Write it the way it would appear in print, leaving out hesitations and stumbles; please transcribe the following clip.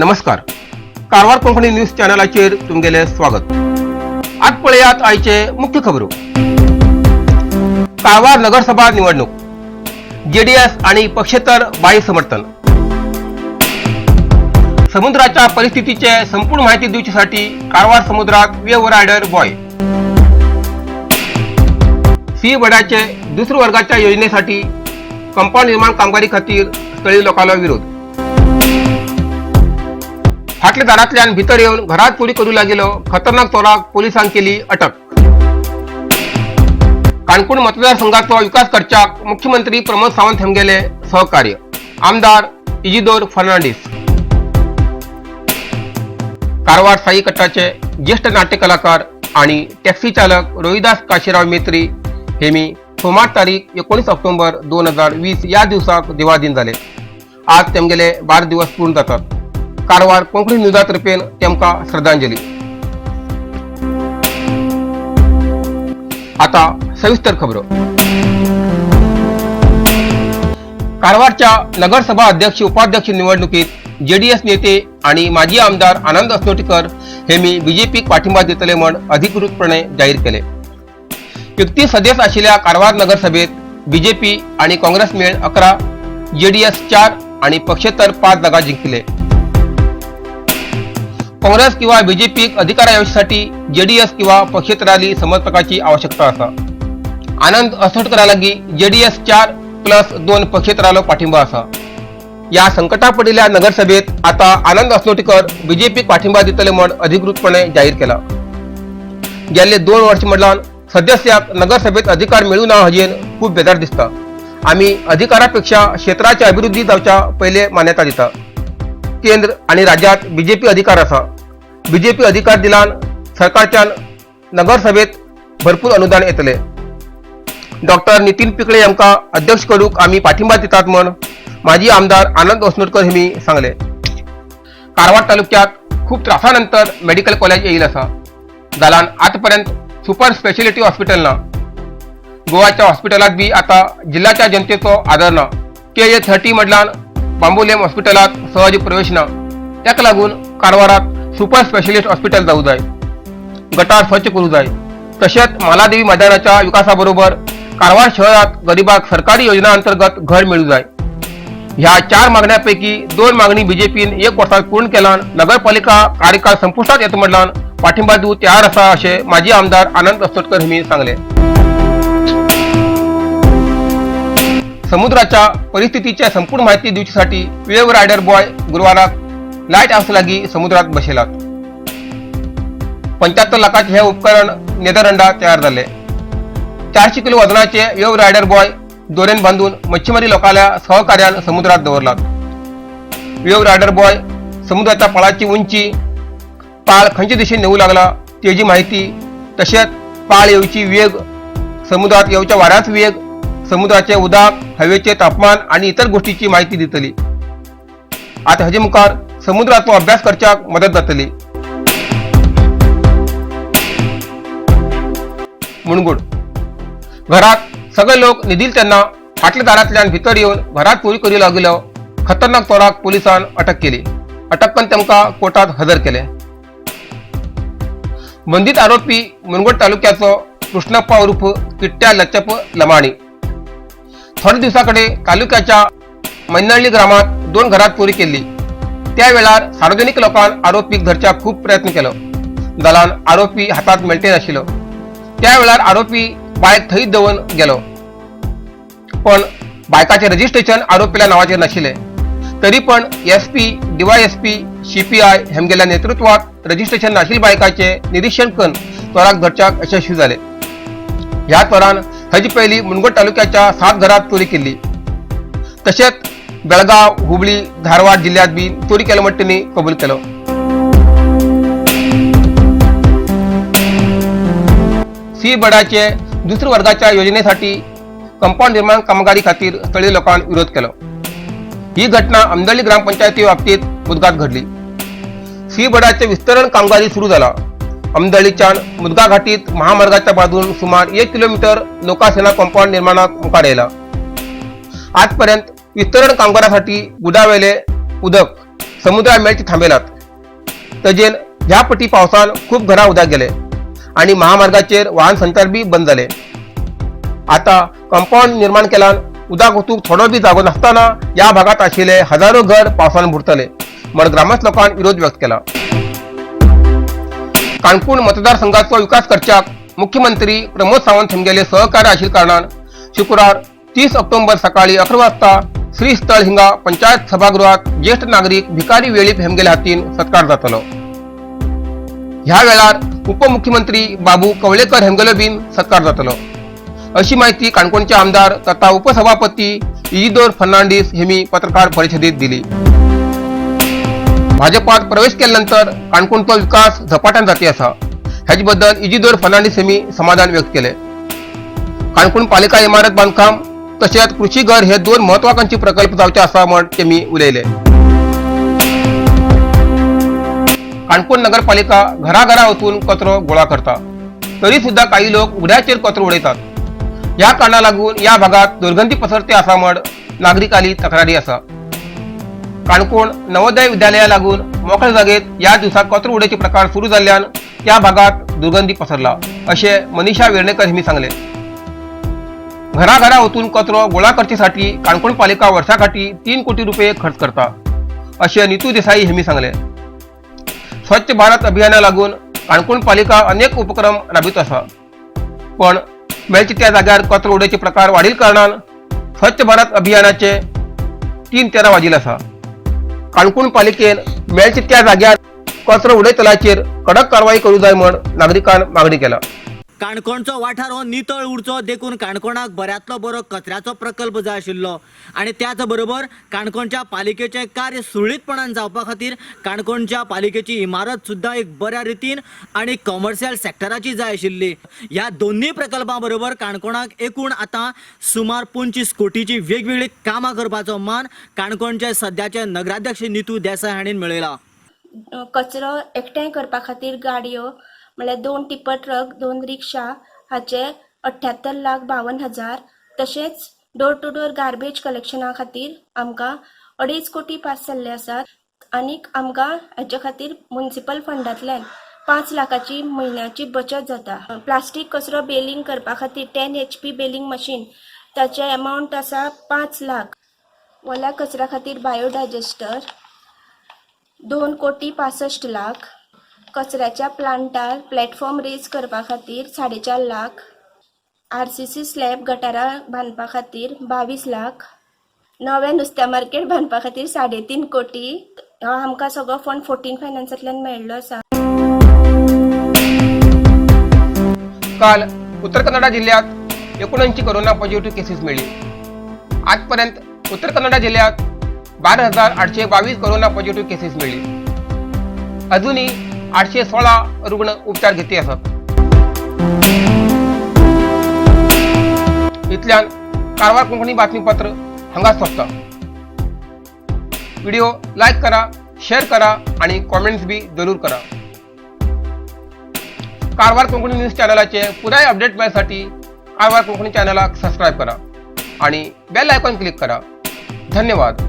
नमस्कार. कारवार कोंकणी न्यूज चॅनलाचेर तुमगेले स्वागत. आज पळयात आयचे मुख्य खबरो. कारवार नगरसभा निवडणूक, जेडीएस आणि पक्षेतर बाई समर्थन. समुद्राच्या परिस्थितीचे संपूर्ण माहिती दिवच्यासाठी कारवार समुद्रात वेव रायडर बॉय. सिंहगडाचे दुसऱ्या वर्गाच्या योजनेसाठी कंपाऊंड निर्माण कामगारी खातीर स्थळीय लोकांना विरोध. फाटल्या दारांतल्यान भितर येवन घरात चोरी करू लागलो खतरनाक चोराक पोलिसांनी केली अटक. काणकोण मतदारसंघाचो विकास करच्याक मुख्यमंत्री प्रमोद सावंत हेमगेले सहकार्य. आमदार इजिदोर फर्नांडीस. कारवार साई कट्टाचे ज्येष्ठ नाट्य कलाकार आणि टॅक्सी चालक रोहिदास काशीराव मेत्री हेमी सोमार तारीख 19 ऑक्टोबर 2020 या दिवसाक देवाधीन झाले. आज तेमगेले 12 दिवस पूर्ण जातात. कारवार कोंकणी न्यूजातर्फे तेमका श्रद्धांजली. आता सविस्तर खबरो. कारवारच्या नगरसभा अध्यक्ष उपाध्यक्ष निवडणुकीत जेडीएस नेते आणि माजी आमदार आनंद अस्नोटीकर हेमी बीजेपीक पाठिंबा दितले म्हण अधिकृतपणे जाहीर केले. 31 सदस्य आशिल्ल्या कारवार नगरसभेत बीजेपी आणि काँग्रेस मेळ 11, जेडीएस 4 आणि पक्षेतर 5 जागा जिंकले. काँग्रेस किंवा बीजेपीक अधिकार येवच्यासाठी जेडीएस किंवा पक्षेतराली समर्थकाची आवश्यकता असा. आनंद अस्नोटकरा लागी जेडीएस 4+2 पक्षेतरालो पाठिंबा असा. या संकटा पडिल्ल्या नगरसभेत आता आनंद अस्नोटीकर बीजेपीक पाठिंबा दितले म्हण अधिकृतपणे जाहीर केला. गेल्ले 2 वर्ष मधल्यान सदस्याक नगरसभेत अधिकार मेळूं ना हाजेर खूप बेजार दिसता. आम्ही अधिकारापेक्षा क्षेत्राची अभिवृद्धी जावच्या पहिले मान्यता दिता. केंद्र आणि राज्यात बीजेपी अधिकार असा. बीजेपी अधिकार दिलान सरकारच्या नगरसभेत भरपूर अनुदान येतले. डॉक्टर नितीन पिकळे यांका अध्यक्ष करूक आम्ही पाठिंबा दितात म्हण माजी आमदार आनंद अस्नोटकर हेमी सांगले. कारवार तालुक्यात खूप त्रासानंतर मेडिकल कॉलेज येईल असा. जालान आतापर्यंत सुपर स्पेशालिटी हॉस्पिटल ना. गोवाच्या हॉस्पिटलात बी आता जिल्ह्याच्या जनतेचो आदर ना. KA30 मधल्यान बांबोलेम हॉस्पिटलात सहज प्रवेश ना. त्याक लागून कारवारात सुपर स्पेशालिस्ट हॉस्पिटल जाऊ जाय. गटार स्वच्छ करू जाय. तसेच मालादेवी मैदानाच्या विकासाबरोबर कारवार शहरात गरीबाक सरकारी योजना अंतर्गत घर मिळू जाय. ह्या 4 मागण्यांपैकी 2 मागणी बीजेपीन 1 वर्षात पूर्ण केल्यान नगरपालिका कार्यकाळ संपुष्टात येतो म्हटल्यान पाठिंबा देऊ तयार असा असे माजी आमदार आनंद अस्नोटकर हेमी सांगले. समुद्राच्या परिस्थितीच्या संपूर्ण माहिती दिवच्यासाठी वेव रायडर बॉय गुरुवाराक लाईट हाऊस लागी समुद्रात बसलात. 75 लाखाचे हे उपकरण नेदरलंडात तयार झाले. 400 किलो वजनाचे वेव रायडर बॉय दोऱ्यान बांधून मच्छीमारी लोकांच्या सहकार्यान समुद्रात दवरलात. वेव रायडर बॉय समुद्राच्या पाळाची उंची, पाळ खंयचे दिशेने नेऊ लागला तेजी माहिती, तसेच पाळ येवची वेग, समुद्रात येवच्या वाऱ्याचा वेग, समुद्राचे उदाक, हवेचे तापमान आणि इतर गोष्टीची माहिती दितली. आता हाजे मुखार समुद्राचो अभ्यास करच्याक मदत जातली. मुणगुड. घरात सगळे लोक न्हिदील तेन्ना फाटल्या दारांतल्यान भितर येवन घरात चोरी करू लागलो खतरनाक चोराक पोलिसांनी अटक केली. अटक करून तेमका कोर्टात हजर केले. बंदीत आरोपी मुनगड तालुक्याचो कृष्णप्पा उर्फ किट्ट्या लच्चप लमाणी. थोड्या दिवसाकडे तालुक्याच्या मैनळ्ळी ग्रामात 2 घरात चोरी केली. त्या वेळार सार्वजनिक लोकांनी आरोपीक धरच्याक खूप प्रयत्न केलो. जाल्यार आरोपी हातात मेळटे नाशिल्लो. त्या वेळार आरोपी बायक थंयच दवरून गेलो. पण बायकाचे रजिस्ट्रेशन आरोपील्या नावाचेर नाशिल्ले. तरी पण SP, DYSP, CPI हेमगेल्या नेतृत्वात रजिस्ट्रेशन नाशिल्ल्या बायकाचे निरीक्षण करून चोराक धरच्याक यशस्वी झाले. ह्या चोरान हाजी पयली मुनगड तालुक्याच्या 7 घरात चोरी केली. तसेच बेळगाव, हुबळी, धारवाड जिल्ह्यात बी चोरी केल्या म्हणटनी कबूल केलो. सिंहगडाचे दुसऱ्या वर्गाच्या योजनेसाठी कंपाऊंड निर्माण कामगारी खातीर स्थळीय लोकांनी विरोध केलो. ही घटना आमदळी ग्रामपंचायती बाबतीत मुदगात घडली. सिंहगडाचे विस्तरण कामगारी सुरू झाला. आमदळीच्यान मुदगा घाटीत महामार्गाच्या बाजून सुमार 1 किलोमीटर नौकासेना कंपाऊंड निर्माणाक मुखार येयला. आजपर्यंत विस्तरण कामगारांसाठी बुडावेले उदक समुद्र मेळचे थांबेलात. तजेन ह्या पटी पावसान खूप घरा उदक गेले आणि महामार्गाचेर वाहन संचार बी बंद झाले. आता कंपाऊंड निर्माण केल्यान उदक वचूंक थोडो बी जागो नासतना या भागात आशिल्ले हजारो घर पावसान बुडतले म्हण ग्रामस्थ लोकांनी विरोध व्यक्त केला. काणकोण मतदारसंघाचो विकास करच्याक मुख्यमंत्री प्रमोद सावंत हेमगेले सहकार्य आशिल्ल्या कारणान शुक्रार 30 ऑक्टोबर सकाळी 11 वाजता श्रीस्थळ हिंगा पंचायत सभागृहात ज्येष्ठ नागरिक भिकारी वेळीप हेमगेले हातीन सत्कार जातलो. ह्या वेळार उपमुख्यमंत्री बाबू कवळेकर हेमगेलो बीन सत्कार जातलो अशी माहिती काणकोणचे आमदार तथा उपसभापती इजिदोर फर्नांडीस हेमी पत्रकार परिषदेत दिली. भाजपात प्रवेश केल्यानंतर काणकोणचो विकास झपाट्यान जाती आसा ह्याचे बद्दल इजिदोर फर्नांडीस हेमी समाधान व्यक्त केले. काणकोण पालिका इमारत बांधकाम तशेंच कृषी घर हे दोन महत्वाकांक्षी प्रकल्प जावचे आसा म्हण तेमी उलयले. काणकोण नगरपालिका घराघरा वचून कचरो गोळा करता तरी सुद्धा काही लोक उघड्याचेर कचरो उडयतात. या कारणाक लागून या भागात दुर्गंधी पसरते आसा म्हण नागरिकांनी तक्रारी आसा. काणकोण नवोदय विद्यालया लागून मोकळ्या जागेत या दिवसाक कचरो उडोवचे प्रकार सुरू जाल्ल्यान त्या भागात दुर्गंधी पसरला असे मनीषा वेर्णेकर हेमी सांगले. घराघरा वचून कचरो गोळा करचेसाठी काणकोण पालिका वर्षाकाठी 3 कोटी रुपये खर्च करता असे नीतू देसाई हेमी सांगले. स्वच्छ भारत अभियाना लागून काणकोण पालिका अनेक उपक्रम राबयत आसा पण मेळचे त्या जाग्यार कचरो उडोवचे प्रकार वाढील कारणान स्वच्छ भारत अभियानाचे 3 तेरा वाजिले आसा. काणकोण पालिकेन मेळचे त्या जाग्यार कचरो उडयतलाचेर कडक कारवाई करूं जाय म्हण नागरिकांनी मागणी केला. काणकोणचो वाठार हो नितळ उरचो देखून काणकोणाक बऱ्यांतलो बरो कचऱ्याचो प्रकल्प जाय आशिल्लो आनी त्याच बरोबर काणकोणच्या पालिकेचे कार्य सुरळीतपणान जावपा खातीर काणकोणच्या पालिकेची इमारत सुद्धा एक बऱ्या रितीन आणि कमर्शियल सेक्टराची जाय आशिल्ली. ह्या दोन्ही प्रकल्पां बरोबर काणकोणाक एकूण आता सुमार 25 कोटीची वेगवेगळी कामां करपाचो मान काणकोणचे सध्याचे नगराध्यक्ष नीतू देसाई हांणी मेळयला. कचरो एकठांय करपा खातीर गाडयो म्हळ्यार 2 टिपर ट्रक 2 रिक्षा हाचे 78,52,000 तशेंच डोर टू डोर गार्बेज कलेक्शना खातीर आमकां 2.5 कोटी पास जाल्ले आसात आनीक आमकां हाचे खातीर म्युनिसिपल फंडांतल्यान 5 लाखाची म्हयन्याची बचत जाता. प्लास्टीक कचरो बेलिंग करपा खातीर 10 HP बेलिंग मशीन ताचे अमावंट आसा 5 लाख. ओल्या कचऱ्या खातीर बायोडायजेस्टर 2 कोटी 65 लाख. कचऱ्याच्या प्लांटार प्लॅटफॉर्म रेज करपा खातीर 4.5 लाख. RCC स्लॅब गटारां बांदपा खातीर 22 लाख. नवे नुस्त्या मार्केट बांदपा खातीर 3.5 कोटी. हो आमकां सगळो फंड 14 फायनान्सांतल्यान मेळ्ळो आसा. काल उत्तर कन्नडा जिल्ह्यात 79 कोरोना पॉझिटिव्ह केसेस मिळाली. आजपर्यंत उत्तर कन्नडा जिल्ह्यात 12,822 कोरोना पॉझिटिव्ह केसेस मिळाली. अजूनही 816 रुग्ण उपचार घेते असत. इथल्यान कारवार कोंकणी बातमीपत्र हांगाच सोंपता. व्हिडिओ लाईक करा, शेअर करा आणि कॉमेंट्स बी जरूर करा. कारवार कोंकणी न्यूज चॅनलाचे पुराय अपडेट मिळण्यासाठी कारवार कोंकणी चॅनलला सबस्क्राईब करा आणि बेल आयकॉन क्लिक करा. धन्यवाद.